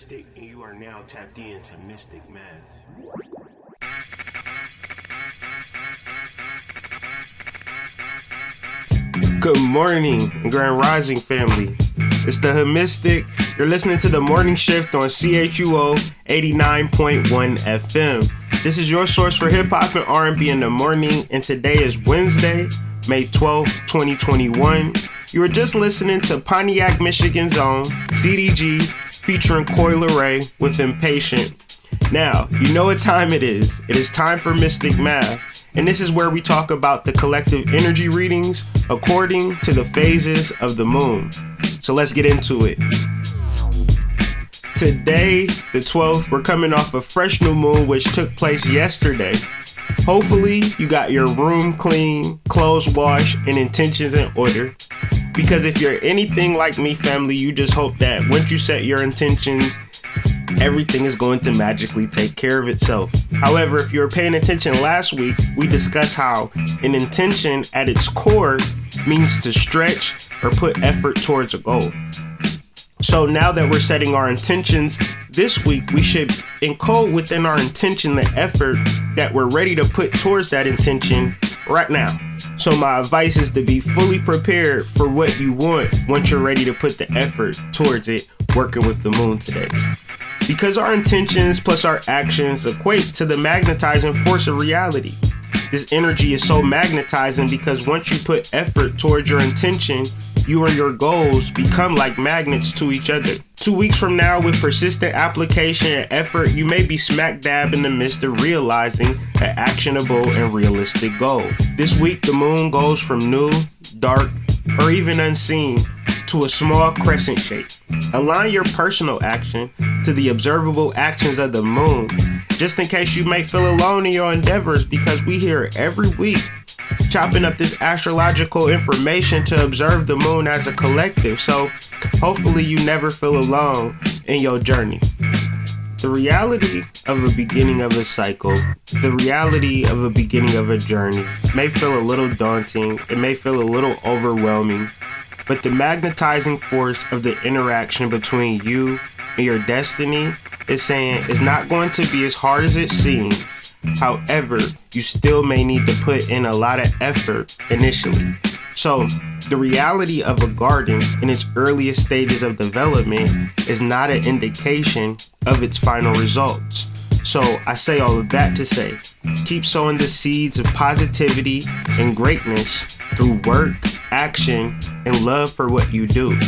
Mystikk, and you are now tapped into Mystikk Math. Good morning, Grand Rising family. It's the Mystikk. You're listening to the morning shift on CHUO 89.1 FM. This is your source for hip hop and R&B in the morning, and today is Wednesday, May 12th, 2021. You were just listening to Pontiac, Michigan's own DDG featuring Coi Leray with Impatient. Now, you know what time it is. It is time for Mystikk Math, and this is where we talk about the collective energy readings according to the phases of the moon. So let's get into it. Today, the 12th, we're coming off a fresh new moon which took place yesterday. Hopefully, you got your room clean, clothes washed, and intentions in order. Because if you're anything like me, family, you just hope that once you set your intentions, everything is going to magically take care of itself. However, if you were paying attention last week, we discussed how an intention at its core means to stretch or put effort towards a goal. So now that we're setting our intentions this week, we should encode within our intention the effort that we're ready to put towards that intention right now. So my advice is to be fully prepared for what you want once you're ready to put the effort towards it, working with the moon today. Because our intentions plus our actions equate to the magnetizing force of reality. This energy is so magnetizing because once you put effort towards your intention, you and your goals become like magnets to each other. 2 weeks from now, with persistent application and effort, you may be smack dab in the midst of realizing an actionable and realistic goal. This week, the moon goes from new, dark, or even unseen to a small crescent shape. Align your personal action to the observable actions of the moon, just in case you may feel alone in your endeavors, because we here every week chopping up this astrological information to observe the moon as a collective. So hopefully you never feel alone in your journey. The reality of a beginning of a cycle, the reality of a beginning of a journey may feel a little daunting, it may feel a little overwhelming, but the magnetizing force of the interaction between you and your destiny is saying it's not going to be as hard as it seems. However, you still may need to put in a lot of effort initially. So, the reality of a garden in its earliest stages of development is not an indication of its final results. So, I say all of that to say, keep sowing the seeds of positivity and greatness through work, action, and love for what you do.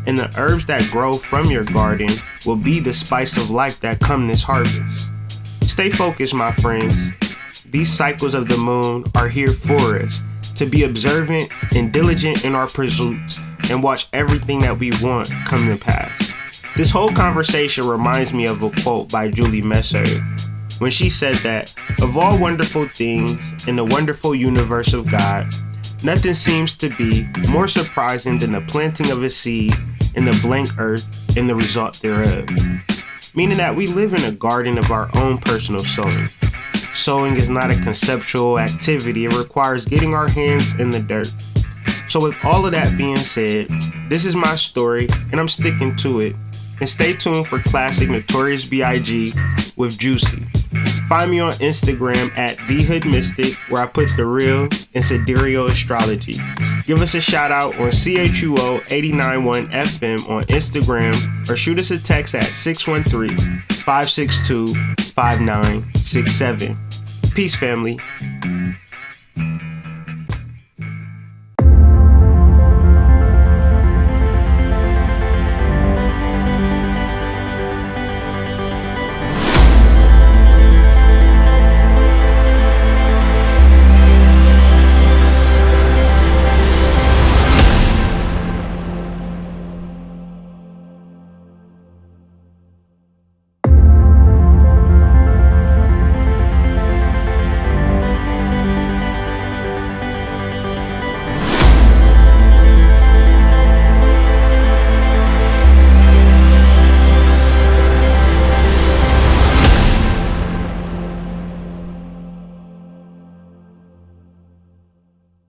And the herbs that grow from your garden will be the spice of life that come this harvest. Stay focused, my friends. These cycles of the moon are here for us to be observant and diligent in our pursuits and watch everything that we want come to pass. This whole conversation reminds me of a quote by Julie Messer when she said that of all wonderful things in the wonderful universe of God, nothing seems to be more surprising than the planting of a seed in the blank earth and the result thereof. Meaning that we live in a garden of our own personal sowing. Sowing is not a conceptual activity, it requires getting our hands in the dirt. So with all of that being said, this is my story and I'm sticking to it. And stay tuned for classic Notorious B.I.G. with Juicy. Find me on Instagram at TheHoodMystikk, where I put the real and sidereal astrology. Give us a shout out on CHUO 89.1 FM on Instagram, or shoot us a text at 613-562-5967. Peace, family.